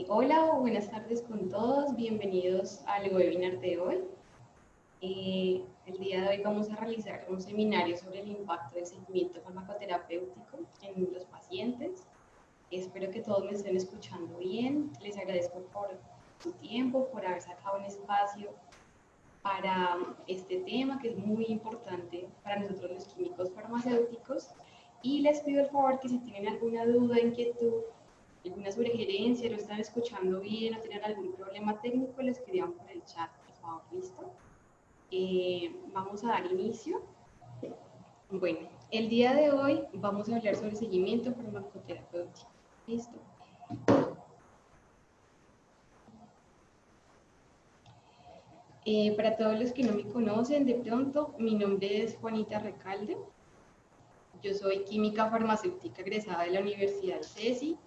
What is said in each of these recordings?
Hola o buenas tardes con todos, bienvenidos al webinar de hoy. El día de hoy vamos a realizar un seminario sobre el impacto del seguimiento farmacoterapéutico en los pacientes. Espero que todos me estén escuchando bien. Les agradezco por su tiempo, por haber sacado un espacio para este tema que es muy importante para nosotros los químicos farmacéuticos. Y les pido el favor que si tienen alguna duda, inquietud, alguna sugerencia, lo están escuchando bien o tienen algún problema técnico, les escriban por el chat, por favor, ¿listo? Vamos a dar inicio. Bueno, el día de hoy vamos a hablar sobre seguimiento farmacoterapéutico. ¿Listo? Para todos los que no me conocen, de pronto, mi nombre es Juanita Recalde. Yo soy química farmacéutica egresada de la Universidad CESI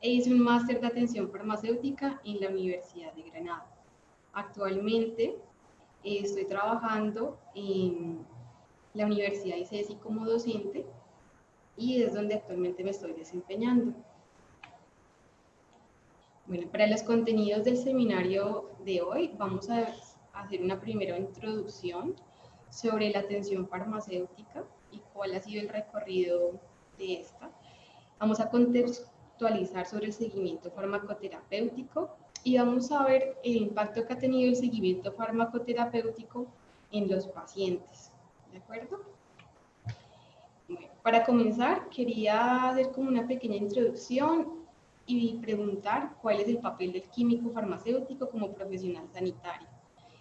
e hice un máster de atención farmacéutica en la Universidad de Granada. Actualmente estoy trabajando en la Universidad ICESI como docente y es donde actualmente me estoy desempeñando. Bueno, para los contenidos del seminario de hoy vamos a hacer una primera introducción sobre la atención farmacéutica y cuál ha sido el recorrido de esta. Vamos a contextualizar sobre el seguimiento farmacoterapéutico y vamos a ver el impacto que ha tenido el seguimiento farmacoterapéutico en los pacientes. ¿De acuerdo? Bueno, para comenzar, quería hacer como una pequeña introducción y preguntar cuál es el papel del químico farmacéutico como profesional sanitario.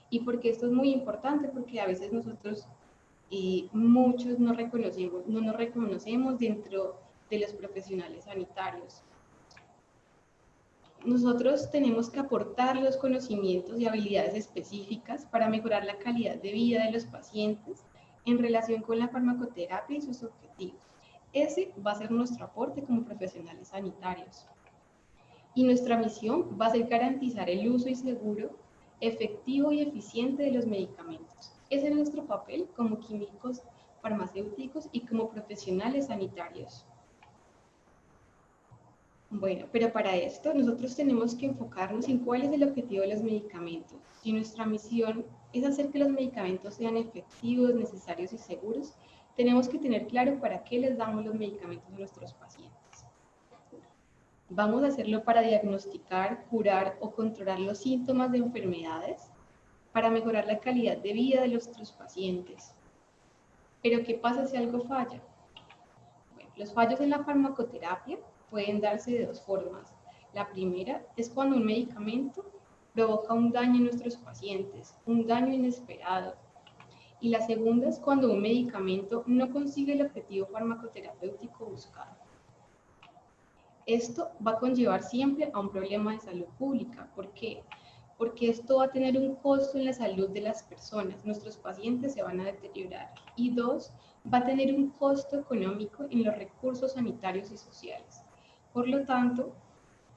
Y por qué esto es muy importante, porque a veces nosotros, muchos no nos reconocemos dentro de los profesionales sanitarios. Nosotros tenemos que aportar los conocimientos y habilidades específicas para mejorar la calidad de vida de los pacientes en relación con la farmacoterapia y sus objetivos. Ese va a ser nuestro aporte como profesionales sanitarios. Y nuestra misión va a ser garantizar el uso y seguro, efectivo y eficiente de los medicamentos. Ese es nuestro papel como químicos farmacéuticos y como profesionales sanitarios. Bueno, pero para esto nosotros tenemos que enfocarnos en cuál es el objetivo de los medicamentos. Si nuestra misión es hacer que los medicamentos sean efectivos, necesarios y seguros, tenemos que tener claro para qué les damos los medicamentos a nuestros pacientes. Vamos a hacerlo para diagnosticar, curar o controlar los síntomas de enfermedades, para mejorar la calidad de vida de nuestros pacientes. Pero ¿qué pasa si algo falla? Bueno, los fallos en la farmacoterapia pueden darse de dos formas. La primera es cuando un medicamento provoca un daño en nuestros pacientes, un daño inesperado. Y la segunda es cuando un medicamento no consigue el objetivo farmacoterapéutico buscado. Esto va a conllevar siempre a un problema de salud pública. ¿Por qué? Porque esto va a tener un costo en la salud de las personas. Nuestros pacientes se van a deteriorar. Y dos, va a tener un costo económico en los recursos sanitarios y sociales. Por lo tanto,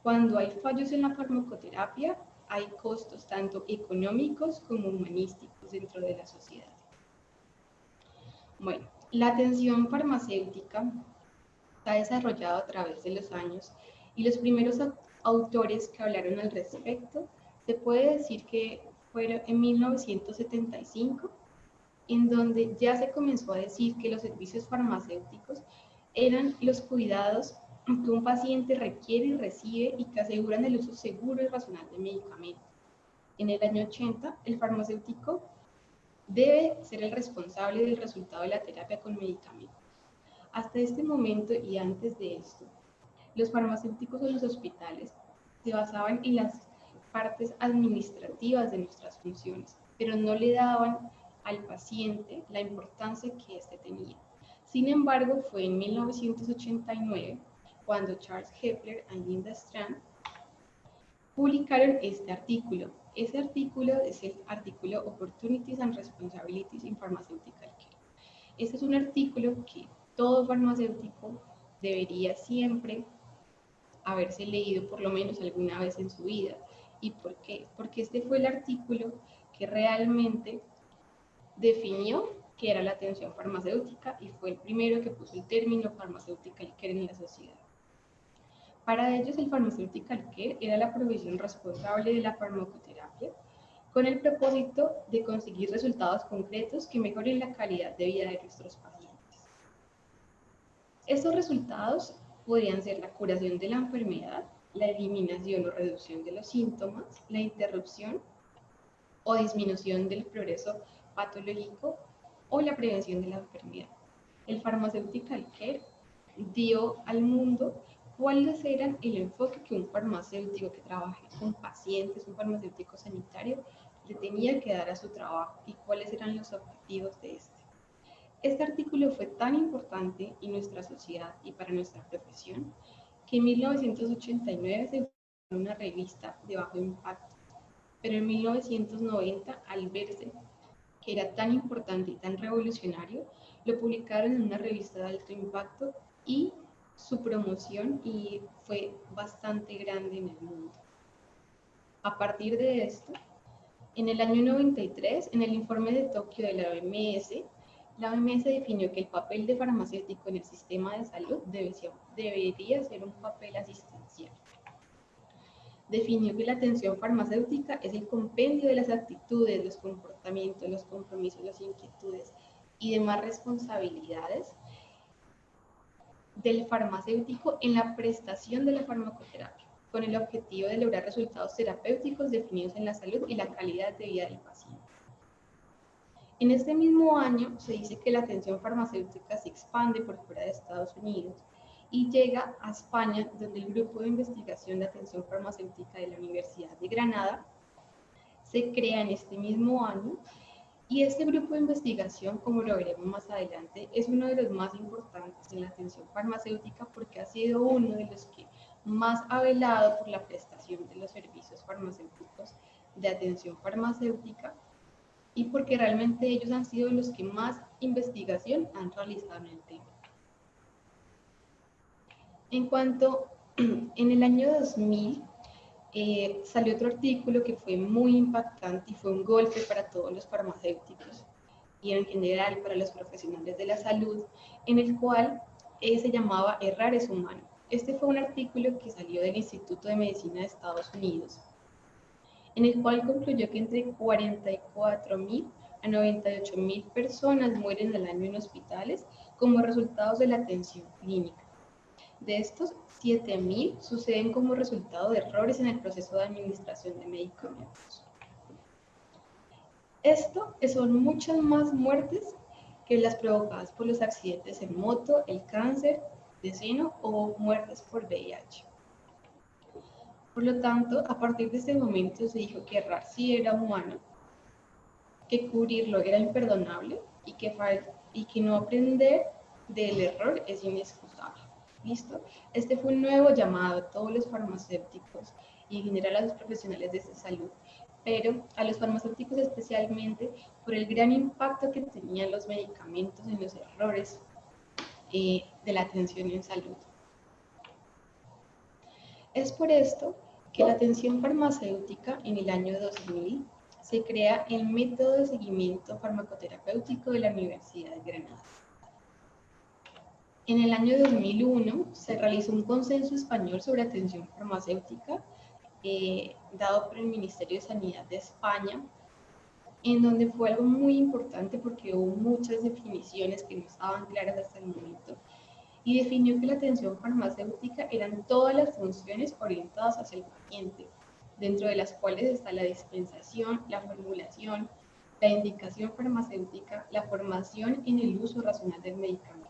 cuando hay fallos en la farmacoterapia, hay costos tanto económicos como humanísticos dentro de la sociedad. Bueno, la atención farmacéutica se ha desarrollado a través de los años y los primeros autores que hablaron al respecto, se puede decir que fueron en 1975, en donde ya se comenzó a decir que los servicios farmacéuticos eran los cuidados que un paciente requiere y recibe y que aseguran el uso seguro y racional de medicamentos. En el año 80, el farmacéutico debe ser el responsable del resultado de la terapia con medicamentos. Hasta este momento y antes de esto, los farmacéuticos en los hospitales se basaban en las partes administrativas de nuestras funciones, pero no le daban al paciente la importancia que éste tenía. Sin embargo, fue en 1989 cuando Charles Hepler y Linda Strand publicaron este artículo. Ese artículo es el artículo Opportunities and Responsibilities in Pharmaceutical Care. Este es un artículo que todo farmacéutico debería siempre haberse leído por lo menos alguna vez en su vida. ¿Y por qué? Porque este fue el artículo que realmente definió qué era la atención farmacéutica y fue el primero que puso el término farmacéutica en la sociedad. Para ellos, el Pharmaceutical Care era la provisión responsable de la farmacoterapia con el propósito de conseguir resultados concretos que mejoren la calidad de vida de nuestros pacientes. Estos resultados podrían ser la curación de la enfermedad, la eliminación o reducción de los síntomas, la interrupción o disminución del progreso patológico o la prevención de la enfermedad. El Pharmaceutical Care dio al mundo cuáles eran el enfoque que un farmacéutico que trabaje con pacientes, un farmacéutico sanitario, le tenía que dar a su trabajo y cuáles eran los objetivos de este. Este artículo fue tan importante en nuestra sociedad y para nuestra profesión que en 1989 se publicó una revista de bajo impacto, pero en 1990, al verse que era tan importante y tan revolucionario, lo publicaron en una revista de alto impacto y su promoción fue bastante grande en el mundo. A partir de esto, en el año 93, en el informe de Tokio de la OMS definió que el papel de farmacéutico en el sistema de salud debería ser un papel asistencial. Definió que la atención farmacéutica es el compendio de las actitudes, los comportamientos, los compromisos, las inquietudes y demás responsabilidades del farmacéutico en la prestación de la farmacoterapia, con el objetivo de lograr resultados terapéuticos definidos en la salud y la calidad de vida del paciente. En este mismo año se dice que la atención farmacéutica se expande por fuera de Estados Unidos y llega a España, donde el Grupo de Investigación de Atención Farmacéutica de la Universidad de Granada se crea en este mismo año. Y este grupo de investigación, como lo veremos más adelante, es uno de los más importantes en la atención farmacéutica porque ha sido uno de los que más ha velado por la prestación de los servicios farmacéuticos de atención farmacéutica y porque realmente ellos han sido los que más investigación han realizado en el tema. En cuanto, en el año 2000, salió otro artículo que fue muy impactante y fue un golpe para todos los farmacéuticos y en general para los profesionales de la salud, en el cual se llamaba Errar es humano. Este fue un artículo que salió del Instituto de Medicina de Estados Unidos, en el cual concluyó que entre 44.000 a 98.000 personas mueren al año en hospitales como resultados de la atención clínica. De estos, 7.000 suceden como resultado de errores en el proceso de administración de medicamentos. Esto son muchas más muertes que las provocadas por los accidentes en moto, el cáncer de seno o muertes por VIH. Por lo tanto, a partir de este momento se dijo que errar sí era humano, que cubrirlo era imperdonable y que no aprender del error es inexcusable. ¿Listo? Este fue un nuevo llamado a todos los farmacéuticos y en general a los profesionales de salud, pero a los farmacéuticos especialmente por el gran impacto que tenían los medicamentos en los errores de la atención en salud. Es por esto que la atención farmacéutica en el año 2000 se crea el método de seguimiento farmacoterapéutico de la Universidad de Granada. En el año 2001 se realizó un consenso español sobre atención farmacéutica dado por el Ministerio de Sanidad de España, en donde fue algo muy importante porque hubo muchas definiciones que no estaban claras hasta el momento y definió que la atención farmacéutica eran todas las funciones orientadas hacia el paciente, dentro de las cuales está la dispensación, la formulación, la indicación farmacéutica, la formación en el uso racional del medicamento,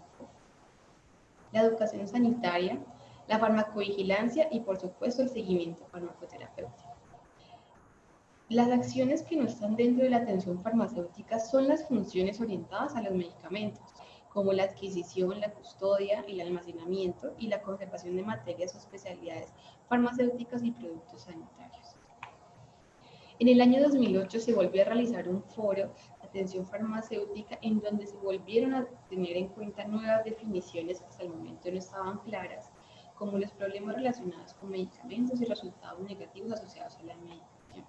la educación sanitaria, la farmacovigilancia y, por supuesto, el seguimiento farmacoterapéutico. Las acciones que no están dentro de la atención farmacéutica son las funciones orientadas a los medicamentos, como la adquisición, la custodia, el almacenamiento y la conservación de materias o especialidades farmacéuticas y productos sanitarios. En el año 2008 se volvió a realizar un foro de atención farmacéutica en donde se volvieron a tener en cuenta nuevas definiciones que hasta el momento no estaban claras, como los problemas relacionados con medicamentos y resultados negativos asociados a la medicación.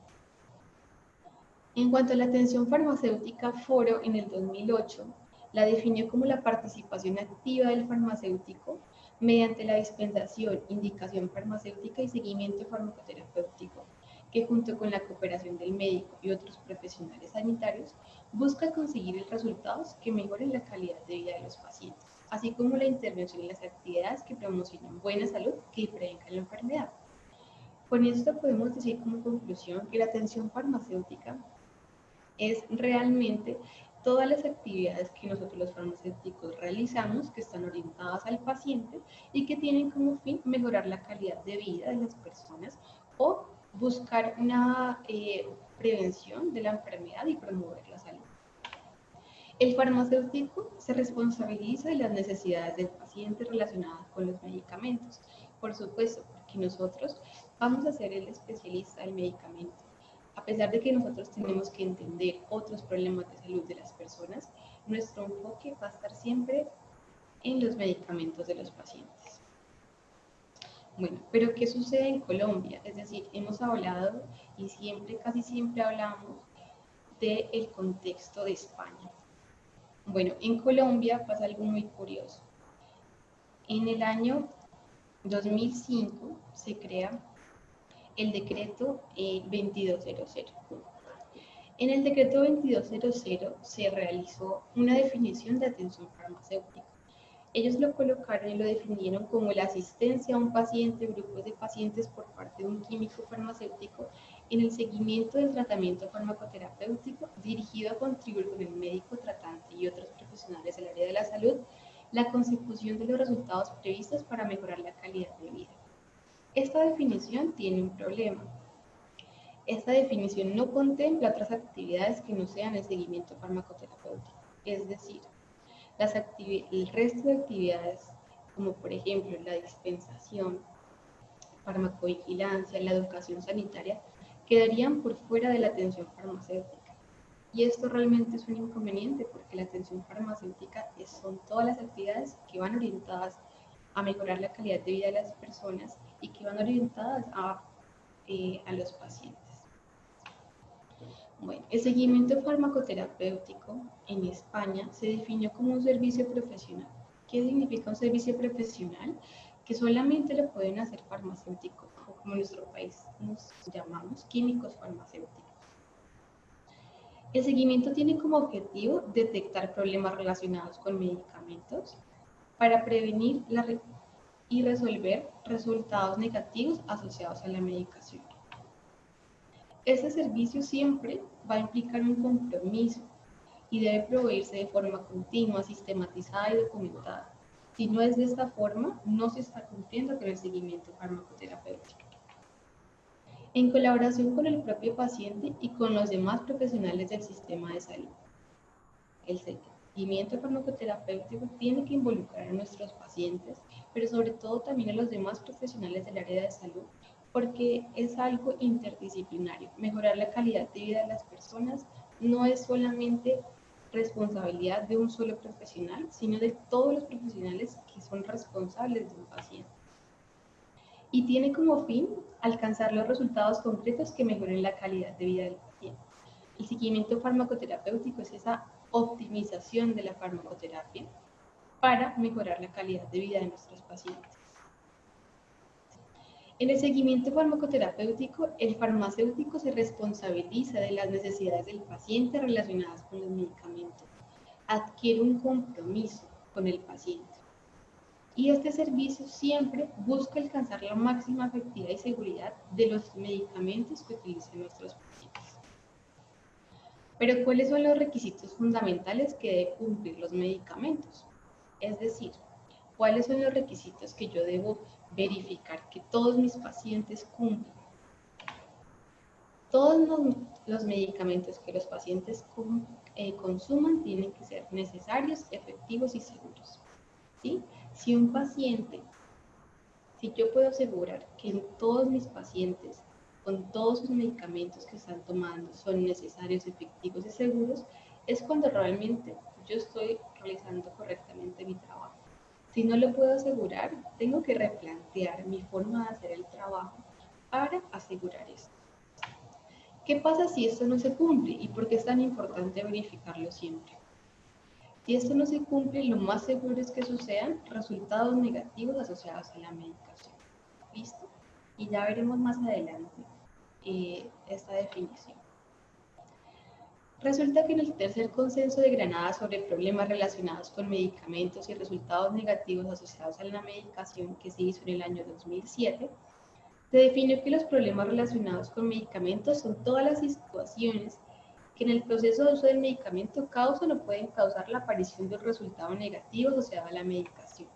En cuanto a la atención farmacéutica, Foro en el 2008 la definió como la participación activa del farmacéutico mediante la dispensación, indicación farmacéutica y seguimiento farmacoterapéutico, que junto con la cooperación del médico y otros profesionales sanitarios busca conseguir resultados que mejoren la calidad de vida de los pacientes, así como la intervención en las actividades que promocionan buena salud que prevengan la enfermedad. Con esto podemos decir como conclusión que la atención farmacéutica es realmente todas las actividades que nosotros los farmacéuticos realizamos que están orientadas al paciente y que tienen como fin mejorar la calidad de vida de las personas o buscar una prevención de la enfermedad y promover la salud. El farmacéutico se responsabiliza de las necesidades del paciente relacionadas con los medicamentos, por supuesto, porque nosotros vamos a ser el especialista del medicamento. A pesar de que nosotros tenemos que entender otros problemas de salud de las personas, nuestro enfoque va a estar siempre en los medicamentos de los pacientes. Bueno, pero ¿qué sucede en Colombia? Es decir, hemos hablado y siempre, casi siempre hablamos del contexto de España. Bueno, en Colombia pasa algo muy curioso. En el año 2005 se crea el decreto 2200. En el decreto 2200 se realizó una definición de atención farmacéutica. Ellos lo colocaron y lo definieron como la asistencia a un paciente, grupos de pacientes por parte de un químico farmacéutico en el seguimiento del tratamiento farmacoterapéutico dirigido a contribuir con el médico tratante y otros profesionales del área de la salud la consecución de los resultados previstos para mejorar la calidad de vida. Esta definición tiene un problema. Esta definición no contempla otras actividades que no sean el seguimiento farmacoterapéutico, es decir, el resto de actividades, como por ejemplo la dispensación, farmacovigilancia, la educación sanitaria, quedarían por fuera de la atención farmacéutica. Y esto realmente es un inconveniente porque la atención farmacéutica son todas las actividades que van orientadas a mejorar la calidad de vida de las personas y que van orientadas a los pacientes. Bueno, el seguimiento farmacoterapéutico en España se definió como un servicio profesional. ¿Qué significa un servicio profesional? Que solamente lo pueden hacer farmacéuticos, o como en nuestro país nos llamamos químicos farmacéuticos. El seguimiento tiene como objetivo detectar problemas relacionados con medicamentos para prevenir y resolver resultados negativos asociados a la medicación. Este servicio siempre va a implicar un compromiso y debe proveerse de forma continua, sistematizada y documentada. Si no es de esta forma, no se está cumpliendo con el seguimiento farmacoterapéutico. En colaboración con el propio paciente y con los demás profesionales del sistema de salud. El seguimiento farmacoterapéutico tiene que involucrar a nuestros pacientes, pero sobre todo también a los demás profesionales del área de salud, porque es algo interdisciplinario. Mejorar la calidad de vida de las personas no es solamente responsabilidad de un solo profesional, sino de todos los profesionales que son responsables de un paciente. Y tiene como fin alcanzar los resultados concretos que mejoren la calidad de vida del paciente. El seguimiento farmacoterapéutico es esa optimización de la farmacoterapia para mejorar la calidad de vida de nuestros pacientes. En el seguimiento farmacoterapéutico, el farmacéutico se responsabiliza de las necesidades del paciente relacionadas con los medicamentos, adquiere un compromiso con el paciente. Y este servicio siempre busca alcanzar la máxima efectividad y seguridad de los medicamentos que utilizan nuestros pacientes. Pero ¿cuáles son los requisitos fundamentales que deben cumplir los medicamentos? Es decir, ¿cuáles son los requisitos que yo debo verificar que todos mis pacientes cumplan? Todos los medicamentos que los pacientes consuman tienen que ser necesarios, efectivos y seguros. ¿Sí? Si yo puedo asegurar que todos mis pacientes, con todos sus medicamentos que están tomando, son necesarios, efectivos y seguros, es cuando realmente yo estoy realizando correctamente mi trabajo. Si no lo puedo asegurar, tengo que replantear mi forma de hacer el trabajo para asegurar esto. ¿Qué pasa si esto no se cumple y por qué es tan importante verificarlo siempre? Si esto no se cumple, lo más seguro es que sucedan resultados negativos asociados a la medicación. ¿Listo? Y ya veremos más adelante esta definición. Resulta que en el tercer consenso de Granada sobre problemas relacionados con medicamentos y resultados negativos asociados a la medicación, que se hizo en el año 2007, se definió que los problemas relacionados con medicamentos son todas las situaciones que en el proceso de uso del medicamento causan o pueden causar la aparición de un resultado negativo asociado a la medicación.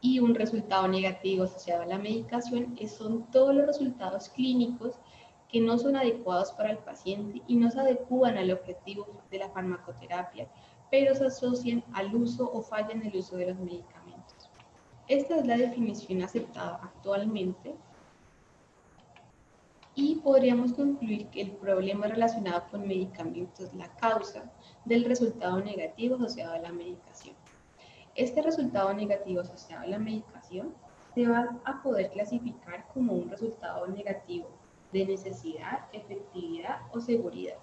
Y un resultado negativo asociado a la medicación son todos los resultados clínicos que no son adecuados para el paciente y no se adecúan al objetivo de la farmacoterapia, pero se asocian al uso o falla en el uso de los medicamentos. Esta es la definición aceptada actualmente y podríamos concluir que el problema relacionado con medicamentos es la causa del resultado negativo asociado a la medicación. Este resultado negativo asociado a la medicación se va a poder clasificar como un resultado negativo de necesidad, efectividad o seguridad.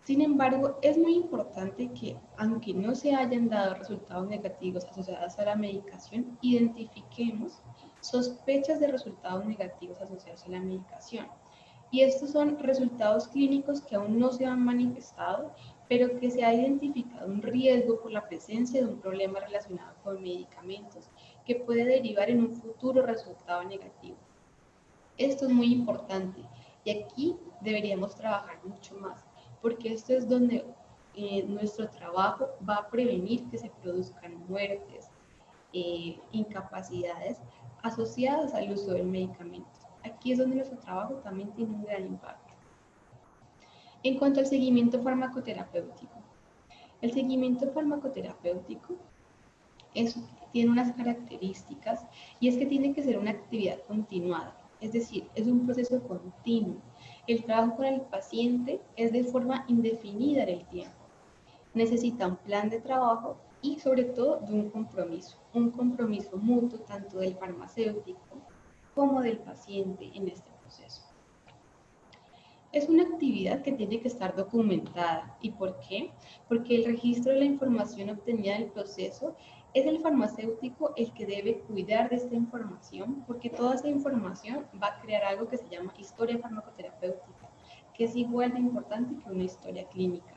Sin embargo, es muy importante que, aunque no se hayan dado resultados negativos asociados a la medicación, identifiquemos sospechas de resultados negativos asociados a la medicación. Y estos son resultados clínicos que aún no se han manifestado, pero que se ha identificado un riesgo por la presencia de un problema relacionado con medicamentos que puede derivar en un futuro resultado negativo. Esto es muy importante y aquí deberíamos trabajar mucho más, porque esto es donde nuestro trabajo va a prevenir que se produzcan muertes, incapacidades asociadas al uso del medicamento. Aquí es donde nuestro trabajo también tiene un gran impacto. En cuanto al seguimiento farmacoterapéutico, el seguimiento farmacoterapéutico tiene unas características y es que tiene que ser una actividad continuada, es decir, es un proceso continuo. El trabajo con el paciente es de forma indefinida en el tiempo. Necesita un plan de trabajo y sobre todo de un compromiso mutuo tanto del farmacéutico como del paciente en este proceso. Es una actividad que tiene que estar documentada. ¿Y por qué? Porque el registro de la información obtenida del proceso es el farmacéutico el que debe cuidar de esta información, porque toda esa información va a crear algo que se llama historia farmacoterapéutica, que es igual de importante que una historia clínica.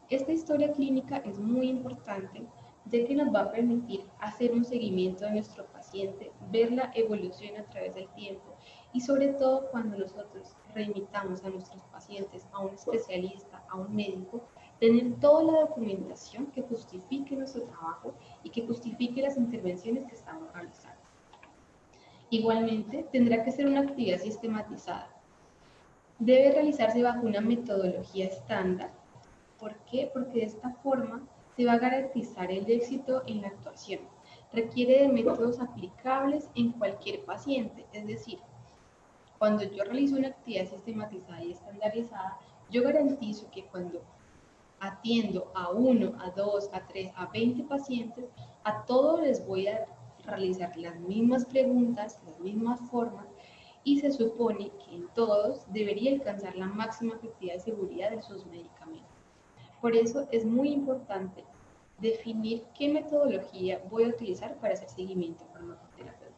Esta historia clínica es muy importante, ya que nos va a permitir hacer un seguimiento de nuestro paciente, ver la evolución a través del tiempo y sobre todo cuando nosotros remitamos a nuestros pacientes a un especialista, a un médico, tener toda la documentación que justifique nuestro trabajo y que justifique las intervenciones que estamos realizando. Igualmente, tendrá que ser una actividad sistematizada. Debe realizarse bajo una metodología estándar. ¿Por qué? Porque de esta forma se va a garantizar el éxito en la actuación. Requiere de métodos aplicables en cualquier paciente, es decir, cuando yo realizo una actividad sistematizada y estandarizada, yo garantizo que cuando atiendo a 1, a 2, a 3, a 20 pacientes, a todos les voy a realizar las mismas preguntas, las mismas formas, y se supone que en todos debería alcanzar la máxima efectividad y seguridad de sus medicamentos. Por eso es muy importante definir qué metodología voy a utilizar para hacer seguimiento farmacoterapéutico.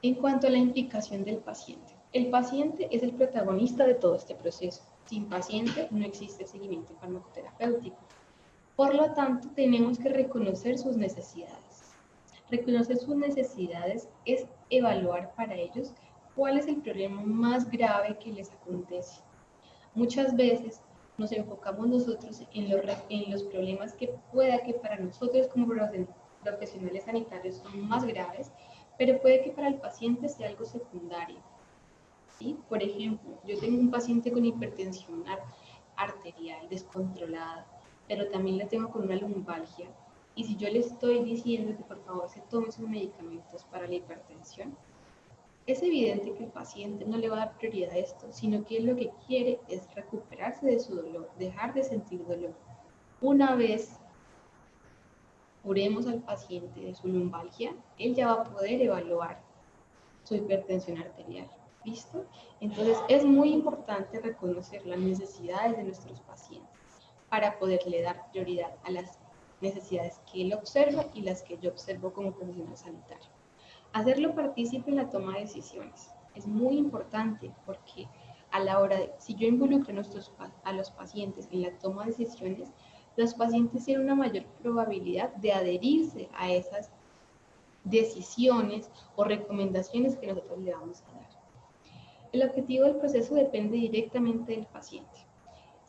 En cuanto a la implicación del paciente, el paciente es el protagonista de todo este proceso. Sin paciente no existe seguimiento farmacoterapéutico. Por lo tanto, tenemos que reconocer sus necesidades. Reconocer sus necesidades es evaluar para ellos cuál es el problema más grave que les acontece. Muchas veces nos enfocamos nosotros en los problemas que pueda que para nosotros como profesionales sanitarios son más graves, pero puede que para el paciente sea algo secundario. ¿Sí? Por ejemplo, yo tengo un paciente con hipertensión arterial descontrolada, pero también la tengo con una lumbalgia. Y si yo le estoy diciendo que por favor se tome sus medicamentos para la hipertensión, es evidente que el paciente no le va a dar prioridad a esto, sino que él lo que quiere es recuperarse de su dolor, dejar de sentir dolor. Una vez curemos al paciente de su lumbalgia, él ya va a poder evaluar su hipertensión arterial. visto. Entonces es muy importante reconocer las necesidades de nuestros pacientes para poderle dar prioridad a las necesidades que él observa y las que yo observo como profesional sanitario. Hacerlo partícipe en la toma de decisiones es muy importante porque a la hora de, si yo involucro a los pacientes en la toma de decisiones, los pacientes tienen una mayor probabilidad de adherirse a esas decisiones o recomendaciones que nosotros le vamos a dar. El objetivo del proceso depende directamente del paciente.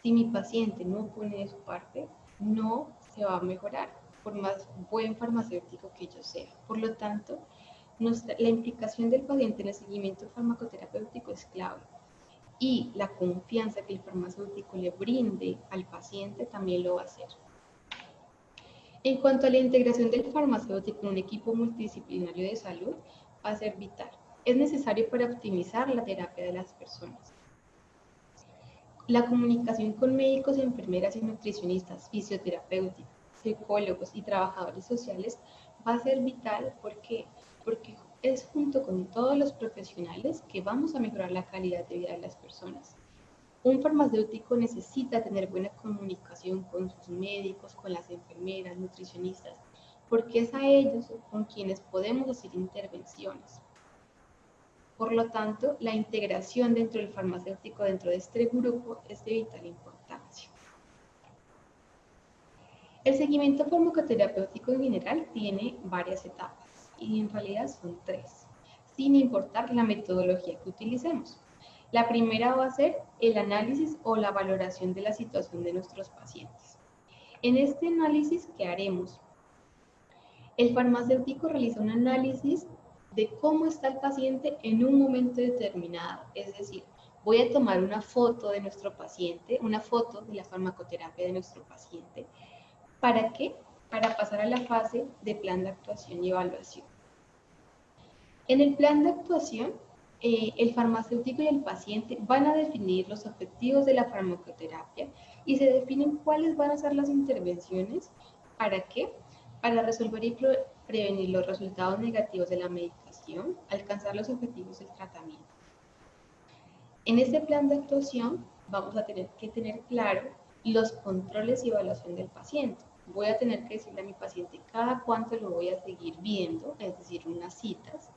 Si mi paciente no pone de su parte, no se va a mejorar, por más buen farmacéutico que yo sea. Por lo tanto, la implicación del paciente en el seguimiento farmacoterapéutico es clave. Y la confianza que el farmacéutico le brinde al paciente también lo va a hacer. En cuanto a la integración del farmacéutico en un equipo multidisciplinario de salud, va a ser vital. Es necesario para optimizar la terapia de las personas. La comunicación con médicos, enfermeras y nutricionistas, fisioterapeutas, psicólogos y trabajadores sociales va a ser vital porque es junto con todos los profesionales que vamos a mejorar la calidad de vida de las personas. Un farmacéutico necesita tener buena comunicación con sus médicos, con las enfermeras, nutricionistas, porque es a ellos con quienes podemos hacer intervenciones. Por lo tanto, la integración dentro del farmacéutico, dentro de este grupo, es de vital importancia. El seguimiento farmacoterapéutico en general tiene varias etapas y en realidad son 3, sin importar la metodología que utilicemos. La primera va a ser el análisis o la valoración de la situación de nuestros pacientes. En este análisis, ¿qué haremos? El farmacéutico realiza un análisis de cómo está el paciente en un momento determinado. Es decir, voy a tomar una foto de nuestro paciente, una foto de la farmacoterapia de nuestro paciente. ¿Para qué? Para pasar a la fase de plan de actuación y evaluación. En el plan de actuación, el farmacéutico y el paciente van a definir los objetivos de la farmacoterapia y se definen cuáles van a ser las intervenciones. ¿Para qué? Para resolver y prevenir los resultados negativos de la medicación, alcanzar los objetivos del tratamiento. En este plan de actuación vamos a tener que tener claro los controles y evaluación del paciente. Voy a tener que decirle a mi paciente cada cuánto lo voy a seguir viendo, es decir, unas citas,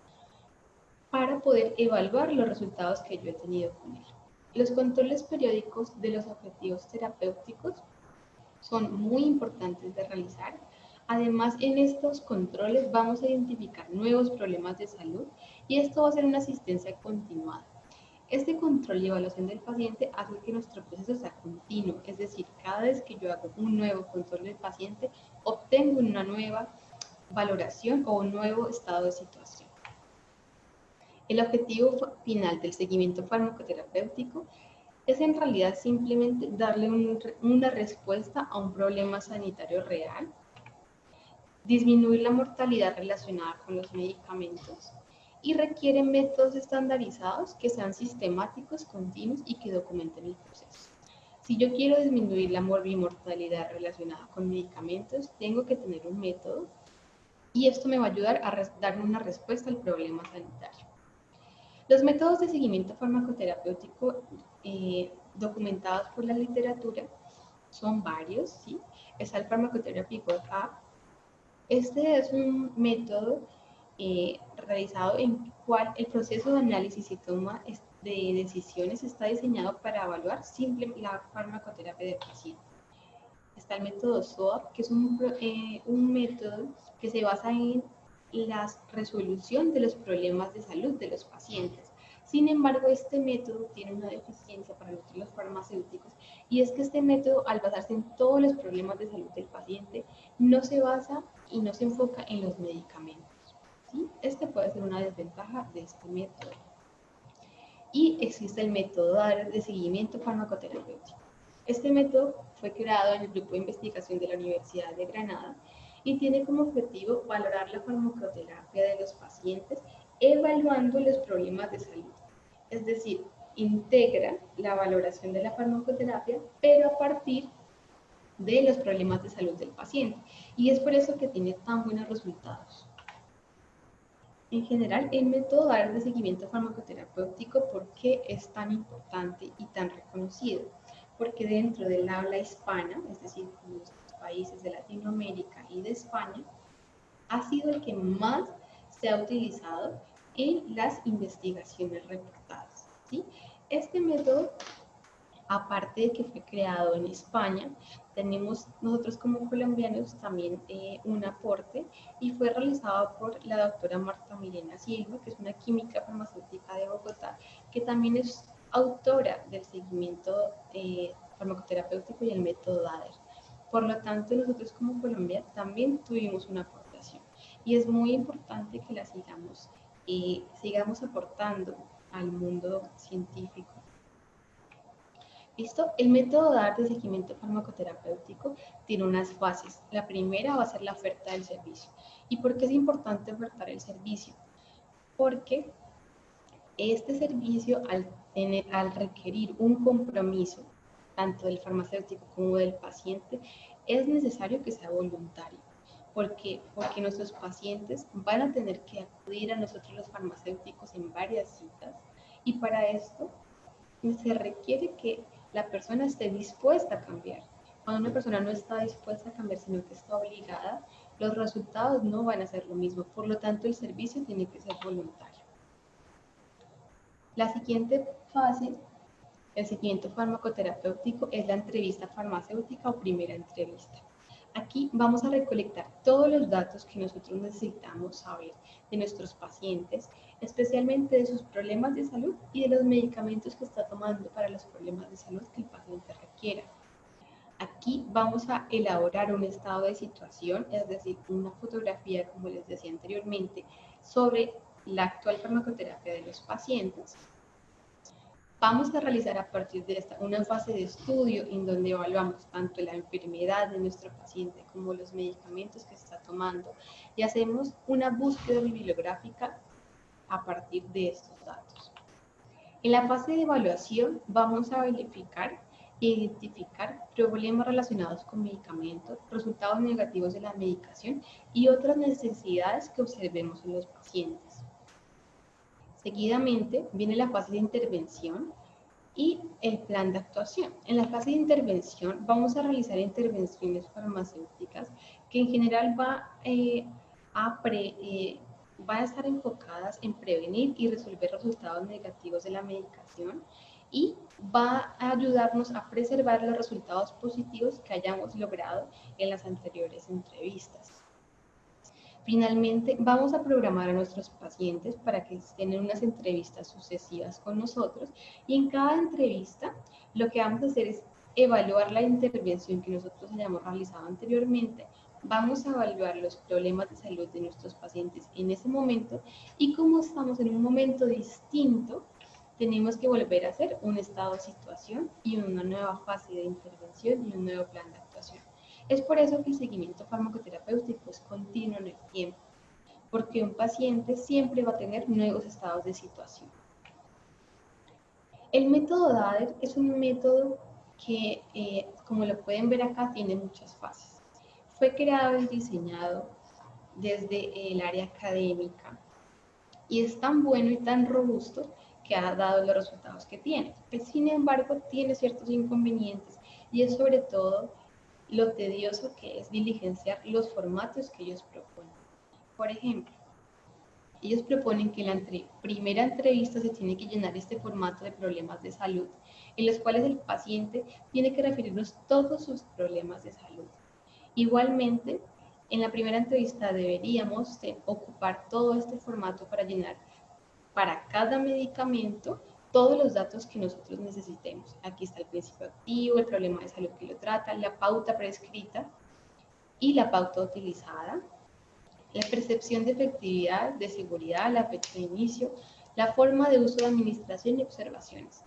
para poder evaluar los resultados que yo he tenido con él. Los controles periódicos de los objetivos terapéuticos son muy importantes de realizar. Además, en estos controles vamos a identificar nuevos problemas de salud y esto va a ser una asistencia continuada. Este control y evaluación del paciente hace que nuestro proceso sea continuo, es decir, cada vez que yo hago un nuevo control del paciente, obtengo una nueva valoración o un nuevo estado de situación. El objetivo final del seguimiento farmacoterapéutico es en realidad simplemente darle una respuesta a un problema sanitario real, disminuir la mortalidad relacionada con los medicamentos y requiere métodos estandarizados que sean sistemáticos, continuos y que documenten el proceso. Si yo quiero disminuir la mortalidad relacionada con medicamentos, tengo que tener un método y esto me va a ayudar a darme una respuesta al problema sanitario. Los métodos de seguimiento farmacoterapéutico documentados por la literatura son varios, ¿sí? Está el Pharmacotherapy Board App. Este es un método realizado en el cual el proceso de análisis y toma de decisiones está diseñado para evaluar la farmacoterapia del paciente. Está el método SWOT, que es un método que se basa en la resolución de los problemas de salud de los pacientes. Sin embargo, este método tiene una deficiencia para nosotros los farmacéuticos y es que este método, al basarse en todos los problemas de salud del paciente, no se basa y no se enfoca en los medicamentos, ¿sí? Este puede ser una desventaja de este método. Y existe el método DARE de seguimiento farmacoterapéutico. Este método fue creado en el grupo de investigación de la Universidad de Granada y tiene como objetivo valorar la farmacoterapia de los pacientes evaluando los problemas de salud. Es decir, integra la valoración de la farmacoterapia, pero a partir de los problemas de salud del paciente. Y es por eso que tiene tan buenos resultados. En general, el método DART de seguimiento farmacoterapéutico, ¿por qué es tan importante y tan reconocido? Porque dentro del habla hispana, es decir, en los países de Latinoamérica y de España, ha sido el que más se ha utilizado en las investigaciones reportadas, ¿sí? Este método, aparte de que fue creado en España, tenemos nosotros como colombianos también un aporte y fue realizado por la doctora Marta Milena Silva, que es una química farmacéutica de Bogotá, que también es autora del seguimiento farmacoterapéutico y el método DADER. Por lo tanto, nosotros como Colombia también tuvimos una aportación y es muy importante que la sigamos aportando al mundo científico. ¿Listo? El método DART de seguimiento farmacoterapéutico tiene unas fases. La primera va a ser la oferta del servicio. ¿Y por qué es importante ofertar el servicio? Porque este servicio, al requerir un compromiso, tanto del farmacéutico como del paciente, es necesario que sea voluntario. ¿Por qué? Porque nuestros pacientes van a tener que acudir a nosotros los farmacéuticos en varias citas y para esto se requiere que la persona esté dispuesta a cambiar. Cuando una persona no está dispuesta a cambiar, sino que está obligada, los resultados no van a ser lo mismo. Por lo tanto, el servicio tiene que ser voluntario. La siguiente fase, el seguimiento farmacoterapéutico, es la entrevista farmacéutica o primera entrevista. Aquí vamos a recolectar todos los datos que nosotros necesitamos saber de nuestros pacientes, especialmente de sus problemas de salud y de los medicamentos que está tomando para los problemas de salud que el paciente requiera. Aquí vamos a elaborar un estado de situación, es decir, una fotografía, como les decía anteriormente, sobre la actual farmacoterapia de los pacientes. Vamos a realizar a partir de esta una fase de estudio en donde evaluamos tanto la enfermedad de nuestro paciente como los medicamentos que está tomando y hacemos una búsqueda bibliográfica a partir de estos datos. En la fase de evaluación vamos a verificar e identificar problemas relacionados con medicamentos, resultados negativos de la medicación y otras necesidades que observemos en los pacientes. Seguidamente viene la fase de intervención y el plan de actuación. En la fase de intervención vamos a realizar intervenciones farmacéuticas que en general va a estar enfocadas en prevenir y resolver resultados negativos de la medicación y va a ayudarnos a preservar los resultados positivos que hayamos logrado en las anteriores entrevistas. Finalmente, vamos a programar a nuestros pacientes para que estén en unas entrevistas sucesivas con nosotros y en cada entrevista lo que vamos a hacer es evaluar la intervención que nosotros hayamos realizado anteriormente, vamos a evaluar los problemas de salud de nuestros pacientes en ese momento y como estamos en un momento distinto, tenemos que volver a hacer un estado de situación y una nueva fase de intervención y un nuevo plan de actuación. Es por eso que el seguimiento farmacoterapéutico es continuo en el tiempo, porque un paciente siempre va a tener nuevos estados de situación. El método DADER es un método que, como lo pueden ver acá, tiene muchas fases. Fue creado y diseñado desde el área académica y es tan bueno y tan robusto que ha dado los resultados que tiene. Sin embargo, tiene ciertos inconvenientes y es sobre todo lo tedioso que es diligenciar los formatos que ellos proponen. Por ejemplo, ellos proponen que en la primera entrevista se tiene que llenar este formato de problemas de salud, en los cuales el paciente tiene que referirnos todos sus problemas de salud. Igualmente, en la primera entrevista deberíamos ocupar todo este formato para llenar para cada medicamento todos los datos que nosotros necesitemos. Aquí está el principio activo, el problema de salud que lo trata, la pauta prescrita y la pauta utilizada, la percepción de efectividad, de seguridad, la fecha de inicio, la forma de uso de administración y observaciones.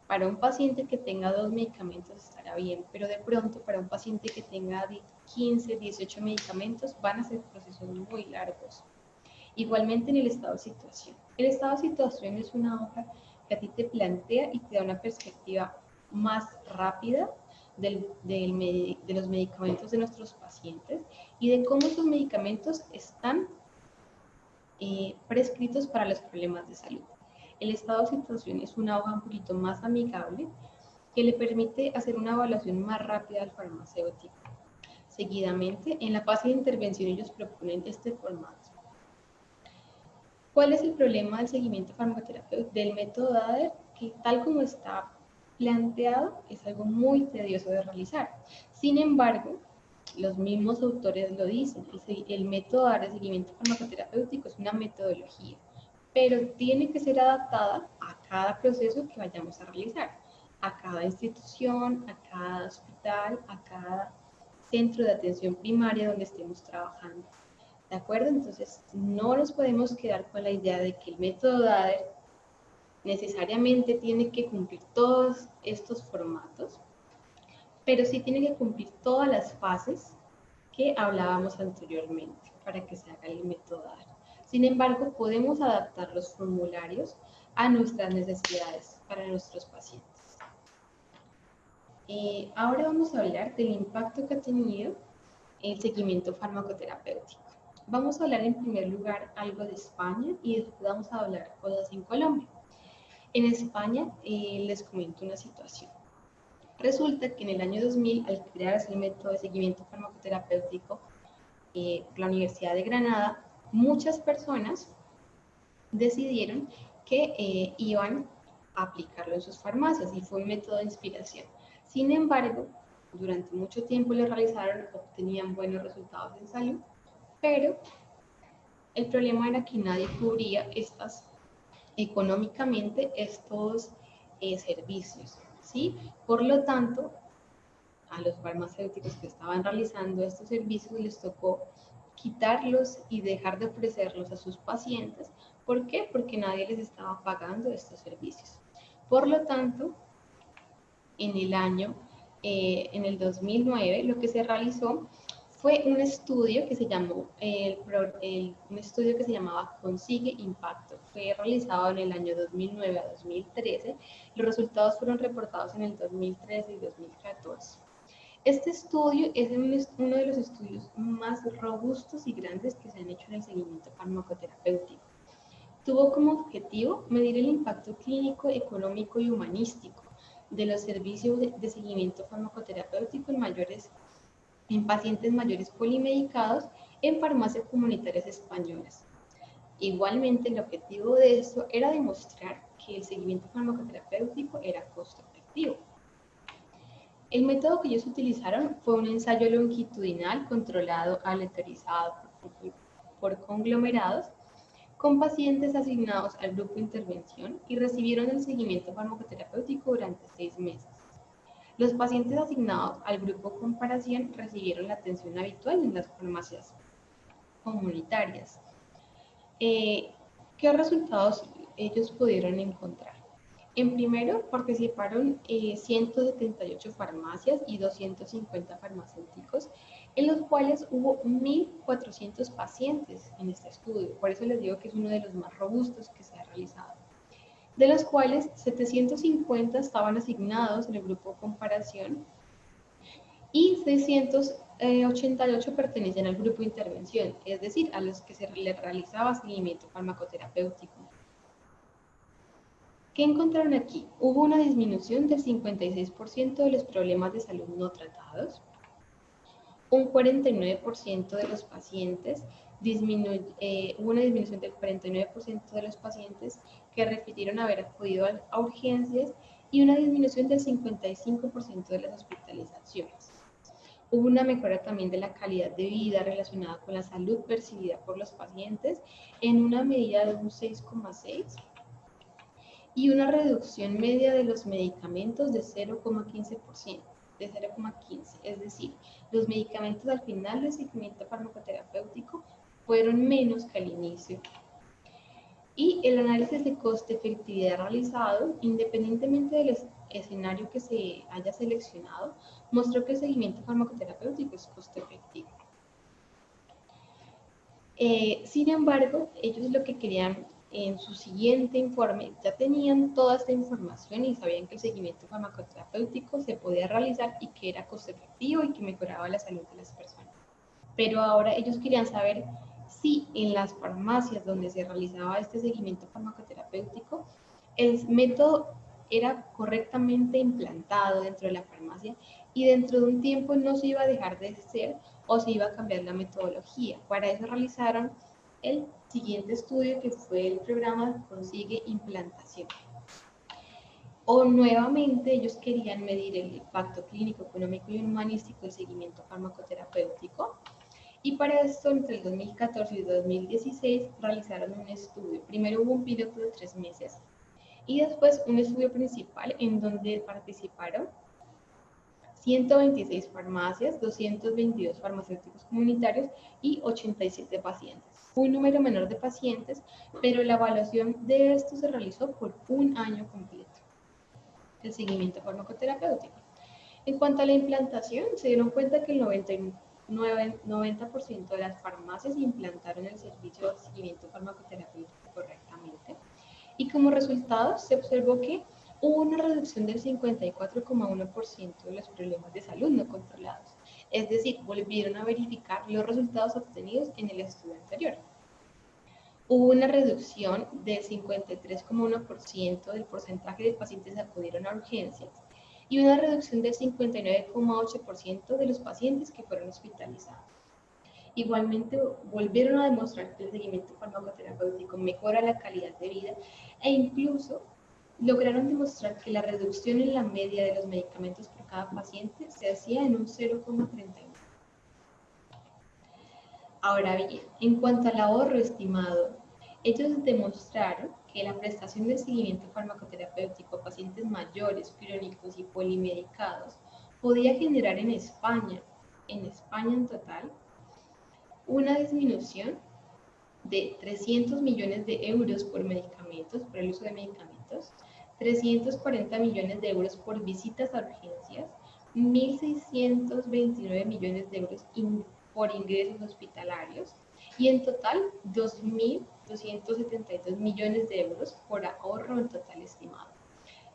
Para un paciente que tenga 2 medicamentos estará bien, pero de pronto para un paciente que tenga 15, 18 medicamentos van a ser procesos muy largos. Igualmente en el estado de situación. El estado de situación es una hoja que a ti te plantea y te da una perspectiva más rápida de los medicamentos de nuestros pacientes y de cómo esos medicamentos están prescritos para los problemas de salud. El estado de situación es una hoja un poquito más amigable que le permite hacer una evaluación más rápida al farmacéutico. Seguidamente, en la fase de intervención ellos proponen este formato. ¿Cuál es el problema del seguimiento farmacoterapéutico del método DADER? Que tal como está planteado es algo muy tedioso de realizar. Sin embargo, los mismos autores lo dicen, el método DADER de seguimiento farmacoterapéutico es una metodología, pero tiene que ser adaptada a cada proceso que vayamos a realizar, a cada institución, a cada hospital, a cada centro de atención primaria donde estemos trabajando. ¿De acuerdo? Entonces, no nos podemos quedar con la idea de que el método DADER necesariamente tiene que cumplir todos estos formatos, pero sí tiene que cumplir todas las fases que hablábamos anteriormente para que se haga el método DADER. Sin embargo, podemos adaptar los formularios a nuestras necesidades para nuestros pacientes. Ahora vamos a hablar del impacto que ha tenido el seguimiento farmacoterapéutico. Vamos a hablar en primer lugar algo de España y después vamos a hablar cosas en Colombia. En España les comento una situación. Resulta que en el año 2000, al crearse el método de seguimiento farmacoterapéutico por la Universidad de Granada, muchas personas decidieron que iban a aplicarlo en sus farmacias y fue un método de inspiración. Sin embargo, durante mucho tiempo lo realizaron, obtenían buenos resultados en salud, pero el problema era que nadie cubría económicamente estos servicios, ¿sí? Por lo tanto, a los farmacéuticos que estaban realizando estos servicios les tocó quitarlos y dejar de ofrecerlos a sus pacientes. ¿Por qué? Porque nadie les estaba pagando estos servicios. Por lo tanto, en el 2009, lo que se realizó fue un estudio que se llamó, un estudio que se llamaba Consigue Impacto. Fue realizado en el año 2009 a 2013. Los resultados fueron reportados en el 2013 y 2014. Este estudio es uno de los estudios más robustos y grandes que se han hecho en el seguimiento farmacoterapéutico. Tuvo como objetivo medir el impacto clínico, económico y humanístico de los servicios de seguimiento farmacoterapéutico en pacientes mayores polimedicados en farmacias comunitarias españolas. Igualmente, el objetivo de esto era demostrar que el seguimiento farmacoterapéutico era costo efectivo. El método que ellos utilizaron fue un ensayo longitudinal controlado aleatorizado por conglomerados con pacientes asignados al grupo de intervención y recibieron el seguimiento farmacoterapéutico durante 6 meses. Los pacientes asignados al grupo comparación recibieron la atención habitual en las farmacias comunitarias. ¿Qué resultados ellos pudieron encontrar? En primero, participaron 178 farmacias y 250 farmacéuticos, en los cuales hubo 1.400 pacientes en este estudio. Por eso les digo que es uno de los más robustos que se ha realizado. De los cuales 750 estaban asignados en el grupo de comparación y 688 pertenecían al grupo de intervención, es decir, a los que se les realizaba seguimiento farmacoterapéutico. ¿Qué encontraron aquí? Hubo una disminución del 56% de los problemas de salud no tratados, un 49% de los pacientes, hubo una disminución del 49% de los pacientes que refirieron haber acudido a urgencias y una disminución del 55% de las hospitalizaciones. Hubo una mejora también de la calidad de vida relacionada con la salud percibida por los pacientes en una medida de un 6,6 y una reducción media de los medicamentos de 0,15%, de 0,15, es decir, los medicamentos al final del seguimiento farmacoterapéutico fueron menos que al inicio. Y el análisis de coste-efectividad realizado, independientemente del escenario que se haya seleccionado, mostró que el seguimiento farmacoterapéutico es coste-efectivo. Sin embargo, ellos lo que querían en su siguiente informe, ya tenían toda esta información y sabían que el seguimiento farmacoterapéutico se podía realizar y que era costo efectivo y que mejoraba la salud de las personas. Pero ahora ellos querían saber si en las farmacias donde se realizaba este seguimiento farmacoterapéutico, el método era correctamente implantado dentro de la farmacia y dentro de un tiempo no se iba a dejar de ser o se iba a cambiar la metodología. Para eso realizaron el siguiente estudio, que fue el programa Consigue Implantación. O nuevamente ellos querían medir el impacto clínico, económico y humanístico del seguimiento farmacoterapéutico. Y para esto, entre el 2014 y el 2016, realizaron un estudio. Primero hubo un piloto de 3 meses y después un estudio principal en donde participaron 126 farmacias, 222 farmacéuticos comunitarios y 87 pacientes. Un número menor de pacientes, pero la evaluación de esto se realizó por un año completo, el seguimiento farmacoterapéutico. En cuanto a la implantación, se dieron cuenta que el 90% de las farmacias implantaron el servicio de seguimiento farmacoterapéutico correctamente. Y como resultado, se observó que hubo una reducción del 54,1% de los problemas de salud no controlados. Es decir, volvieron a verificar los resultados obtenidos en el estudio anterior. Hubo una reducción del 53,1% del porcentaje de pacientes que acudieron a urgencias y una reducción del 59,8% de los pacientes que fueron hospitalizados. Igualmente, volvieron a demostrar que el seguimiento farmacoterapéutico mejora la calidad de vida e incluso lograron demostrar que la reducción en la media de los medicamentos por cada paciente se hacía en un 0,31. Ahora bien, en cuanto al ahorro estimado, ellos demostraron que la prestación de seguimiento farmacoterapéutico a pacientes mayores, crónicos y polimedicados podía generar en España en total, una disminución de 300 millones de euros por medicamentos, por el uso de medicamentos, 340 millones de euros por visitas a urgencias, 1.629 millones de euros por ingresos hospitalarios y en total 2.272 millones de euros por ahorro en total estimado.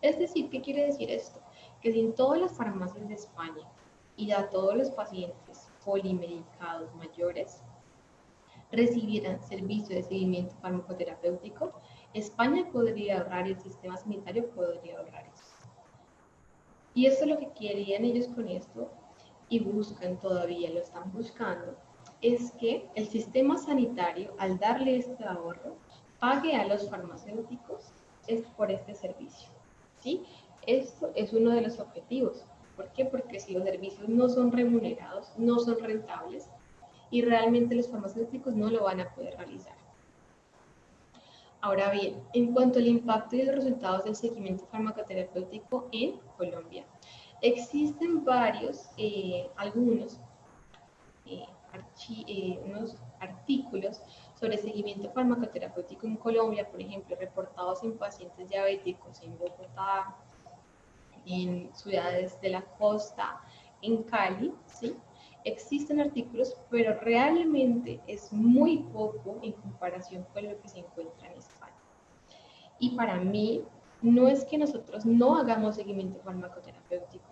Es decir, ¿qué quiere decir esto? Que si en todas las farmacias de España y a todos los pacientes polimedicados mayores recibieran servicio de seguimiento farmacoterapéutico, España podría ahorrar y el sistema sanitario podría ahorrar eso. Y esto es lo que querían ellos con esto, y buscan todavía, lo están buscando, es que el sistema sanitario, al darle este ahorro, pague a los farmacéuticos por este servicio, ¿sí? Esto es uno de los objetivos. ¿Por qué? Porque si los servicios no son remunerados, no son rentables, y realmente los farmacéuticos no lo van a poder realizar. Ahora bien, en cuanto al impacto y los resultados del seguimiento farmacoterapéutico en Colombia, existen algunos unos artículos sobre seguimiento farmacoterapéutico en Colombia, por ejemplo, reportados en pacientes diabéticos en Bogotá, en ciudades de la costa, en Cali, ¿sí? Existen artículos, pero realmente es muy poco en comparación con lo que se encuentra en España. Y para mí, no es que nosotros no hagamos seguimiento farmacoterapéutico.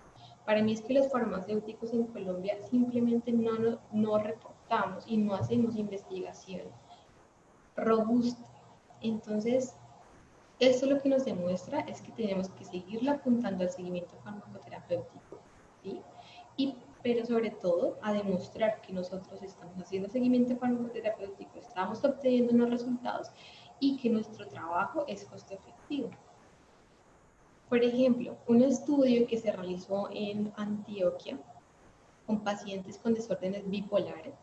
Para mí es que los farmacéuticos en Colombia simplemente no reportamos y no hacemos investigación robusta. Entonces, esto lo que nos demuestra es que tenemos que seguirle apuntando al seguimiento farmacoterapéutico, ¿sí? Pero sobre todo a demostrar que nosotros estamos haciendo seguimiento farmacoterapéutico, estamos obteniendo unos resultados y que nuestro trabajo es costo efectivo. Por ejemplo, un estudio que se realizó en Antioquia con pacientes con desórdenes bipolares,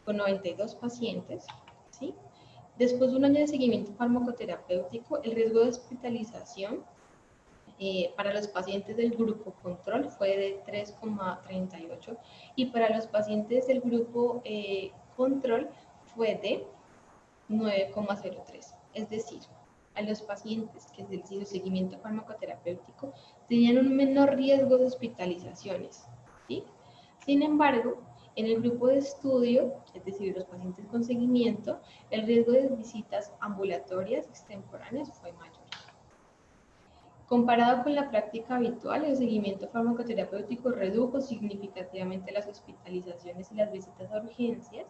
con 92 pacientes, ¿sí? Después de un año de seguimiento farmacoterapéutico, el riesgo de hospitalización para los pacientes del grupo control fue de 3,38 y para los pacientes del grupo control fue de 9,03. Es decir, a los pacientes que se les hizo seguimiento farmacoterapéutico tenían un menor riesgo de hospitalizaciones, ¿sí? Sin embargo, en el grupo de estudio, es decir, los pacientes con seguimiento, el riesgo de visitas ambulatorias extemporáneas fue mayor. Comparado con la práctica habitual, el seguimiento farmacoterapéutico redujo significativamente las hospitalizaciones y las visitas a urgencias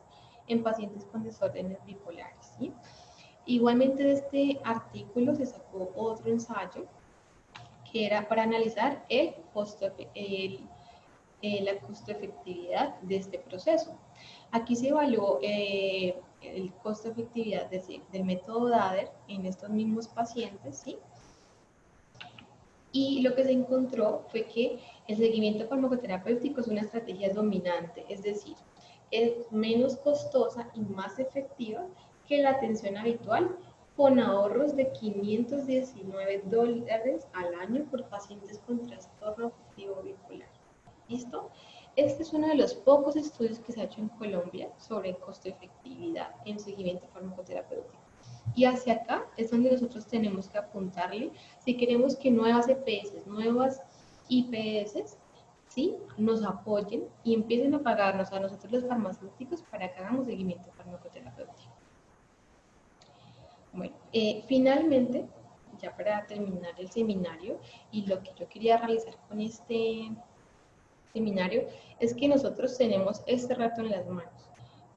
en pacientes con desórdenes bipolares, ¿sí? Igualmente de este artículo se sacó otro ensayo que era para analizar la costo-efectividad de este proceso. Aquí se evaluó el costo-efectividad del método DADER en estos mismos pacientes, ¿sí? Y lo que se encontró fue que el seguimiento farmacoterapéutico es una estrategia dominante, es decir, es menos costosa y más efectiva que la atención habitual, con ahorros de $519 al año por pacientes con trastorno afectivo bipolar. ¿Listo? Este es uno de los pocos estudios que se ha hecho en Colombia sobre costo-efectividad en seguimiento farmacoterapéutico. Y hacia acá es donde nosotros tenemos que apuntarle si queremos que nuevas EPS, nuevas IPS, ¿sí?, nos apoyen y empiecen a pagarnos a nosotros los farmacéuticos para que hagamos seguimiento farmacoterapéutico. Bueno, finalmente, ya para terminar el seminario, y lo que yo quería realizar con este seminario es que nosotros tenemos este reto en las manos.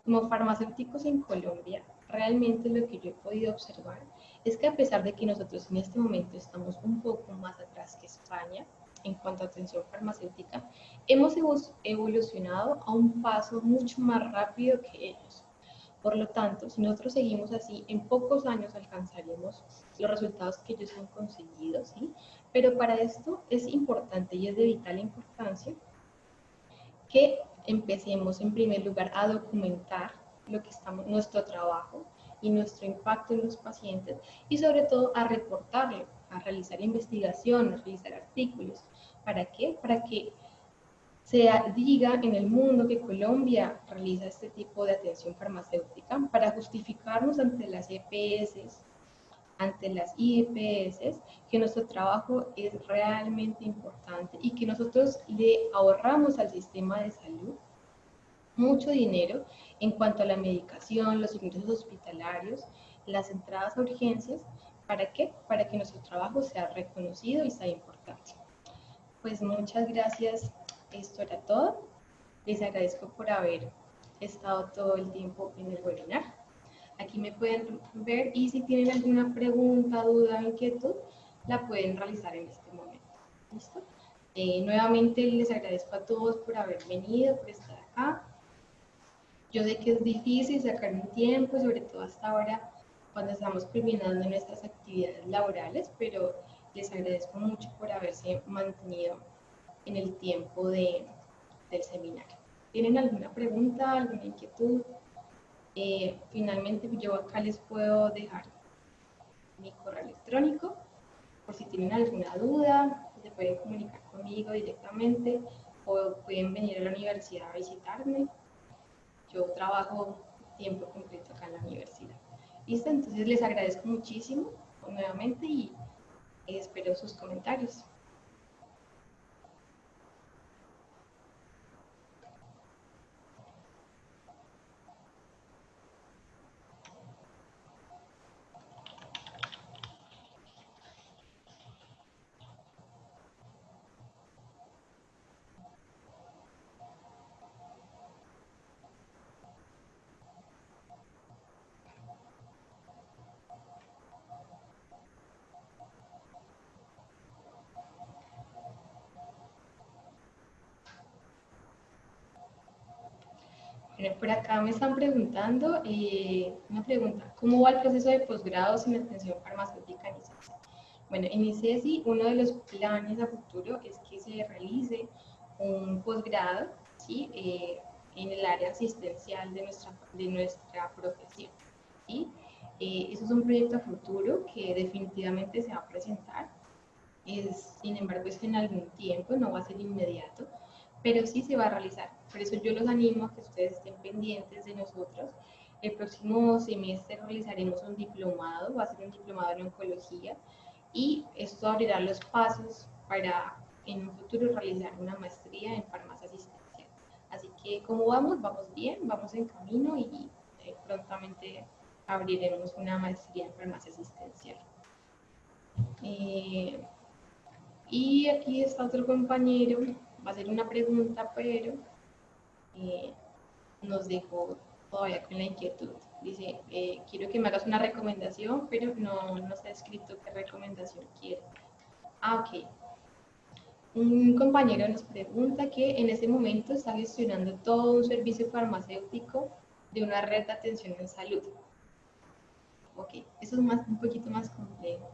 Como farmacéuticos en Colombia, realmente lo que yo he podido observar es que a pesar de que nosotros en este momento estamos un poco más atrás que España en cuanto a atención farmacéutica, hemos evolucionado a un paso mucho más rápido que ellos. Por lo tanto, si nosotros seguimos así, en pocos años alcanzaremos los resultados que ellos han conseguido, ¿sí? Pero para esto es importante y es de vital importancia que empecemos en primer lugar a documentar nuestro trabajo y nuestro impacto en los pacientes y sobre todo a reportarlo, a realizar investigación, a realizar artículos. ¿Para qué? Para que se diga en el mundo que Colombia realiza este tipo de atención farmacéutica para justificarnos ante las EPS, ante las IEPS, que nuestro trabajo es realmente importante y que nosotros le ahorramos al sistema de salud mucho dinero en cuanto a la medicación, los ingresos hospitalarios, las entradas a urgencias. ¿Para qué? Para que nuestro trabajo sea reconocido y sea importante. Pues muchas gracias, esto era todo. Les agradezco por haber estado todo el tiempo en el webinar. Aquí me pueden ver y si tienen alguna pregunta, duda, inquietud, la pueden realizar en este momento. ¿Listo? Nuevamente les agradezco a todos por haber venido, por estar acá. Yo sé que es difícil sacar un tiempo, sobre todo hasta ahora, cuando estamos culminando nuestras actividades laborales, pero les agradezco mucho por haberse mantenido en el tiempo del seminario. ¿Tienen alguna pregunta, alguna inquietud? Finalmente, yo acá les puedo dejar mi correo electrónico, por si tienen alguna duda, se pueden comunicar conmigo directamente o pueden venir a la universidad a visitarme. Yo trabajo tiempo completo acá en la universidad. ¿Listo? Entonces les agradezco muchísimo nuevamente y espero sus comentarios. Bueno, por acá me están preguntando, una pregunta, ¿cómo va el proceso de posgrado sin atención farmacéutica en ICESI? Bueno, en ICESI uno de los planes a futuro es que se realice un posgrado, ¿sí?, en el área asistencial de nuestra profesión, ¿sí? Eso es un proyecto a futuro que definitivamente se va a presentar, sin embargo es en algún tiempo, no va a ser inmediato, pero sí se va a realizar. Por eso yo los animo a que ustedes estén pendientes de nosotros. El próximo semestre realizaremos un diplomado, va a ser un diplomado en oncología, y esto abrirá los pasos para en un futuro realizar una maestría en farmacia asistencial. Así que como vamos, vamos bien, vamos en camino y prontamente abriremos una maestría en farmacia asistencial. Y aquí está otro compañero, va a hacer una pregunta, pero nos dejó todavía con la inquietud. Dice, quiero que me hagas una recomendación, pero no nos ha escrito qué recomendación quiere. Ah, ok. Un compañero nos pregunta que en ese momento está gestionando todo un servicio farmacéutico de una red de atención en salud. Ok, eso es un poquito más complejo.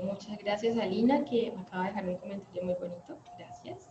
Muchas gracias a Lina, que me acaba de dejar un comentario muy bonito. Gracias.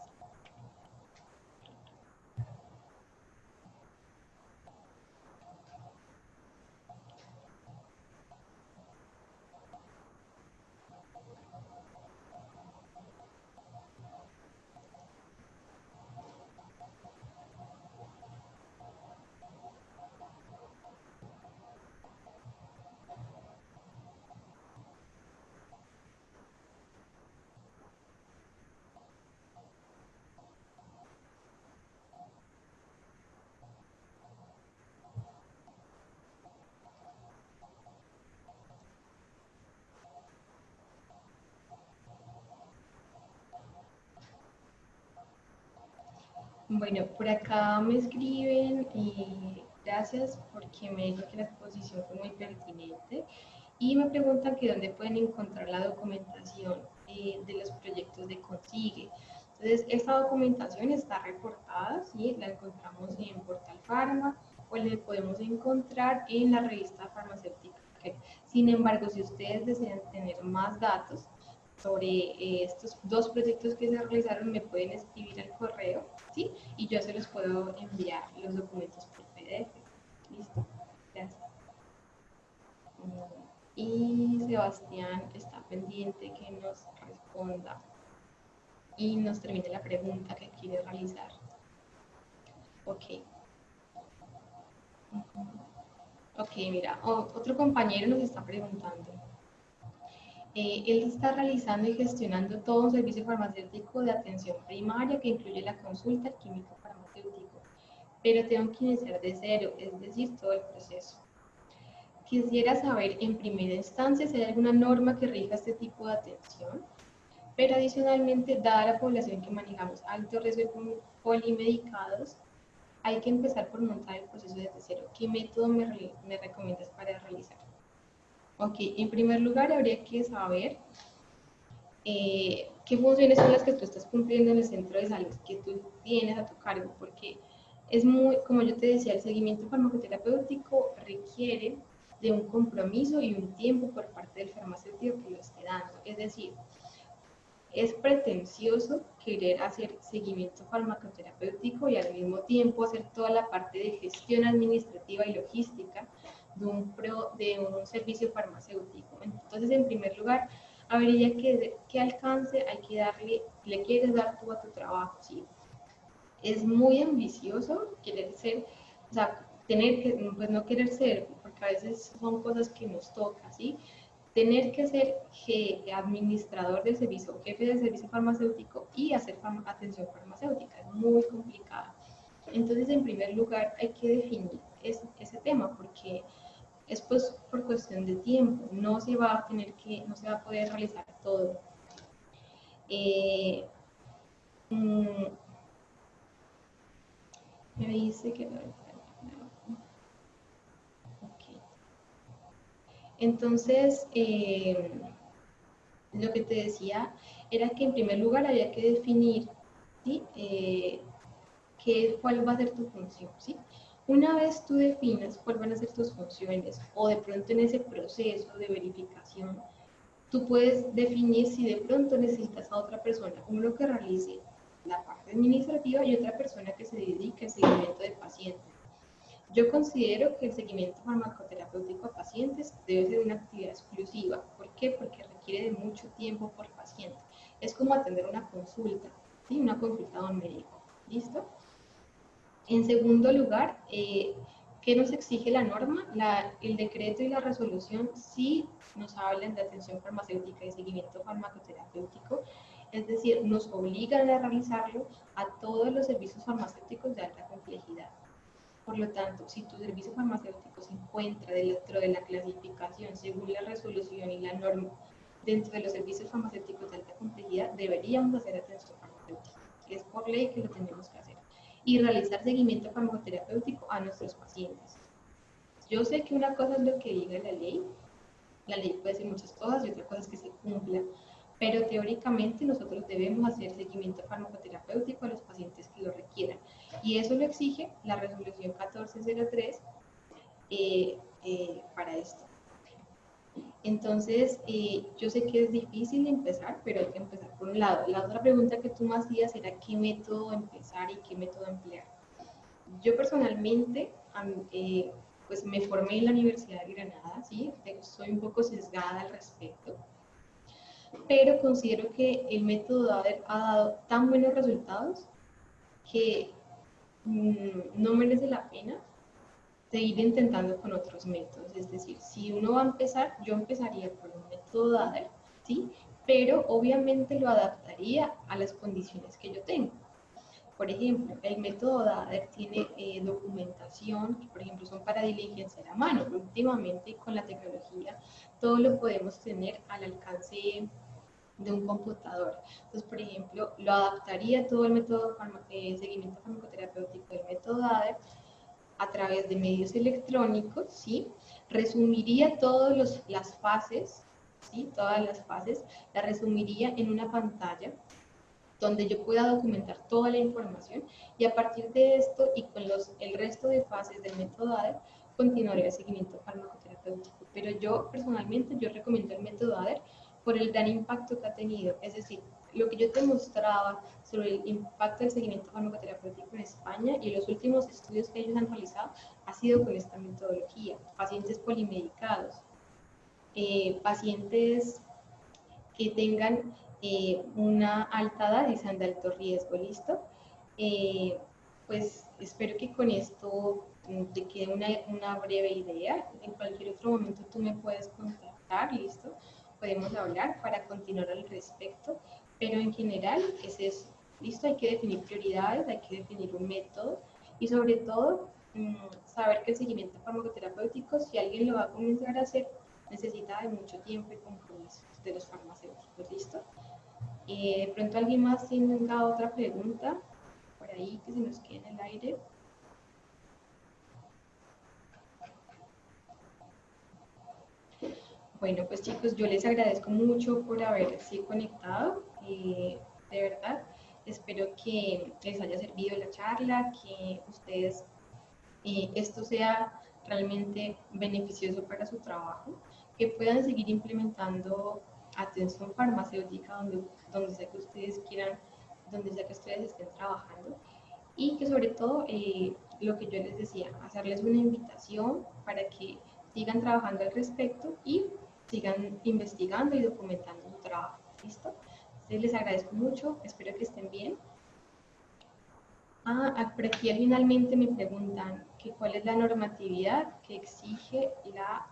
Bueno, por acá me escriben y gracias porque me dijo que la exposición fue muy pertinente y me preguntan que dónde pueden encontrar la documentación de los proyectos de Consigue. Entonces, esta documentación está reportada, ¿sí? La encontramos en Portal Pharma o la podemos encontrar en la revista farmacéutica. Sin embargo, si ustedes desean tener más datos, sobre estos dos proyectos que se realizaron, me pueden escribir al correo, ¿sí? Y yo se los puedo enviar los documentos por PDF. Listo, gracias. Y Sebastián está pendiente que nos responda y nos termine la pregunta que quiere realizar. Ok. Ok, mira, otro compañero nos está preguntando. Él está realizando y gestionando todo un servicio farmacéutico de atención primaria que incluye la consulta al químico farmacéutico, pero tengo que iniciar de cero, es decir, todo el proceso. Quisiera saber en primera instancia si hay alguna norma que rija este tipo de atención, pero adicionalmente, dada la población que manejamos alto riesgo con polimedicados, hay que empezar por montar el proceso desde cero. ¿Qué método me recomiendas para realizar? Ok, en primer lugar habría que saber qué funciones son las que tú estás cumpliendo en el centro de salud que tú tienes a tu cargo, porque es muy, como yo te decía, el seguimiento farmacoterapéutico requiere de un compromiso y un tiempo por parte del farmacéutico que lo esté dando. Es decir, es pretencioso querer hacer seguimiento farmacoterapéutico y al mismo tiempo hacer toda la parte de gestión administrativa y logística de un servicio farmacéutico. Entonces, en primer lugar, habría qué alcance hay que darle, le quieres dar tú a tu trabajo, ¿sí? Es muy ambicioso querer ser, o sea, tener que, pues no querer ser, porque a veces son cosas que nos tocan, ¿sí? Tener que ser administrador del servicio, jefe del servicio farmacéutico y hacer atención farmacéutica, es muy complicado. Entonces, en primer lugar, hay que definir ese tema, porque es pues por cuestión de tiempo, no se va a tener que, no se va a poder realizar todo. Me dice que... Okay. Entonces, lo que te decía era que en primer lugar había que definir, ¿sí? Cuál va a ser tu función, ¿sí? Una vez tú definas cuáles van a ser tus funciones o de pronto en ese proceso de verificación, tú puedes definir si de pronto necesitas a otra persona, uno que realice la parte administrativa y otra persona que se dedique al seguimiento de pacientes. Yo considero que el seguimiento farmacoterapéutico a pacientes debe ser una actividad exclusiva. ¿Por qué? Porque requiere de mucho tiempo por paciente. Es como atender una consulta, ¿sí? Una consulta a un médico. ¿Listo? En segundo lugar, ¿qué nos exige la norma? El decreto y la resolución sí nos hablan de atención farmacéutica y seguimiento farmacoterapéutico, es decir, nos obligan a realizarlo a todos los servicios farmacéuticos de alta complejidad. Por lo tanto, si tu servicio farmacéutico se encuentra dentro de la clasificación según la resolución y la norma dentro de los servicios farmacéuticos de alta complejidad, deberíamos hacer atención farmacéutica. Es por ley que lo tenemos que hacer. y realizar seguimiento farmacoterapéutico a nuestros pacientes. Yo sé que una cosa es lo que diga la ley puede decir muchas cosas y otra cosa es que se cumpla, pero teóricamente nosotros debemos hacer seguimiento farmacoterapéutico a los pacientes que lo requieran, y eso lo exige la resolución 1403 para esto. Entonces, yo sé que es difícil empezar, pero hay que empezar por un lado. La otra pregunta que tú me hacías era qué método empezar y qué método emplear. Yo personalmente, pues me formé en la Universidad de Granada, ¿sí? Soy un poco sesgada al respecto, pero considero que el método DADER ha dado tan buenos resultados que no merece la pena seguir intentando con otros métodos. Es decir, si uno va a empezar, yo empezaría por un método DADER, ¿sí? Pero obviamente lo adaptaría a las condiciones que yo tengo. Por ejemplo, el método DADER tiene documentación que, por ejemplo, son para diligenciar a mano. Últimamente, con la tecnología, todo lo podemos tener al alcance de un computador. Entonces, por ejemplo, lo adaptaría todo el método seguimiento farmacoterapéutico del método DADER a través de medios electrónicos, ¿sí? Resumiría todas las fases, ¿sí? Todas las fases, las resumiría en una pantalla donde yo pueda documentar toda la información, y a partir de esto y con el resto de fases del método ADER continuaré el seguimiento farmacoterapéutico. Pero yo personalmente yo recomiendo el método ADER por el gran impacto que ha tenido. Es decir, lo que yo te mostraba sobre el impacto del seguimiento farmacoterapéutico en España y los últimos estudios que ellos han realizado ha sido con esta metodología. Pacientes polimedicados, pacientes que tengan una alta edad y sean de alto riesgo, ¿listo? Pues espero que con esto te quede una breve idea. En cualquier otro momento tú me puedes contactar, ¿listo? Podemos hablar para continuar al respecto, pero en general es eso, ¿listo? Hay que definir prioridades, hay que definir un método y sobre todo saber que el seguimiento farmacoterapéutico, si alguien lo va a comenzar a hacer, necesita de mucho tiempo y compromiso de los farmacéuticos, ¿listo? De pronto alguien más tenga otra pregunta por ahí que se nos quede en el aire. Bueno, pues chicos, yo les agradezco mucho por haberse conectado, de verdad. Espero que les haya servido la charla, que ustedes esto sea realmente beneficioso para su trabajo, que puedan seguir implementando atención farmacéutica donde sea que ustedes quieran, donde sea que ustedes estén trabajando, y que sobre todo, lo que yo les decía, hacerles una invitación para que sigan trabajando al respecto y sigan investigando y documentando su trabajo. ¿Listo? Entonces les agradezco mucho, espero que estén bien. Por aquí finalmente me preguntan que cuál es la normatividad que exige la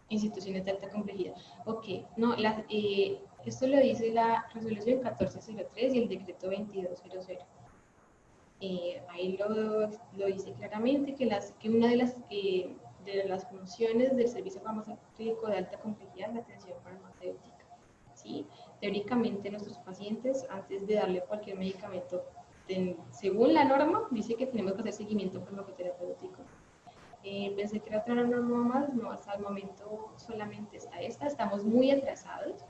instituciones de alta complejidad. Ok, no, esto lo dice la resolución 1403 y el decreto 2200. Ahí lo dice claramente que una de las funciones del servicio farmacéutico de alta complejidad es la atención farmacéutica. ¿Sí? Teóricamente nuestros pacientes, antes de darle cualquier medicamento, según la norma, dice que tenemos que hacer seguimiento farmacoterapéutico. Pensé que era otra norma más, no, hasta el momento solamente está esta. Estamos muy atrasados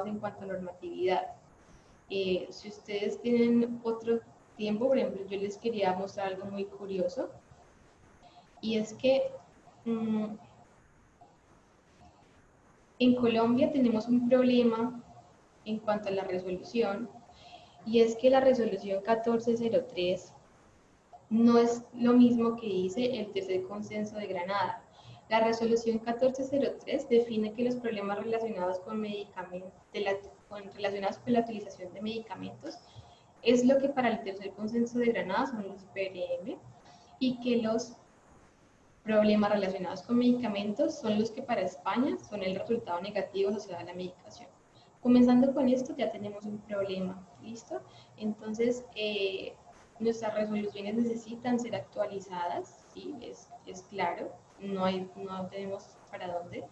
en cuanto a normatividad. Si ustedes tienen otro tiempo, por ejemplo, yo les quería mostrar algo muy curioso, y es que en Colombia tenemos un problema en cuanto a la resolución, y es que la resolución 1403 no es lo mismo que dice el tercer consenso de Granada. La resolución 1403 define que los problemas relacionados con medicamentos, relacionados con la utilización de medicamentos, es lo que para el tercer consenso de Granada son los PRM, y que los problemas relacionados con medicamentos son los que para España son el resultado negativo asociado a la medicación. Comenzando con esto ya tenemos un problema, ¿listo? Entonces, nuestras resoluciones necesitan ser actualizadas, ¿sí? Es claro, no tenemos para dónde,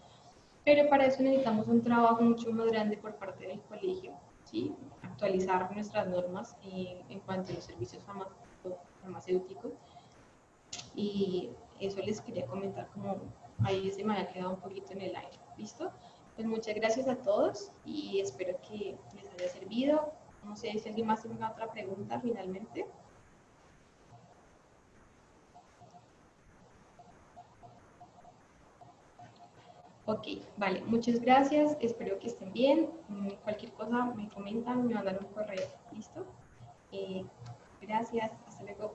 pero para eso necesitamos un trabajo mucho más grande por parte del colegio, ¿sí? actualizar nuestras normas en cuanto a los servicios farmacéuticos. Y eso les quería comentar, como ahí se me había quedado un poquito en el aire. ¿Listo? Pues muchas gracias a todos y espero que les haya servido. No sé si alguien más tiene otra pregunta finalmente. Ok, vale, muchas gracias, espero que estén bien. Cualquier cosa me comentan, me mandan un correo, ¿listo? Gracias, hasta luego.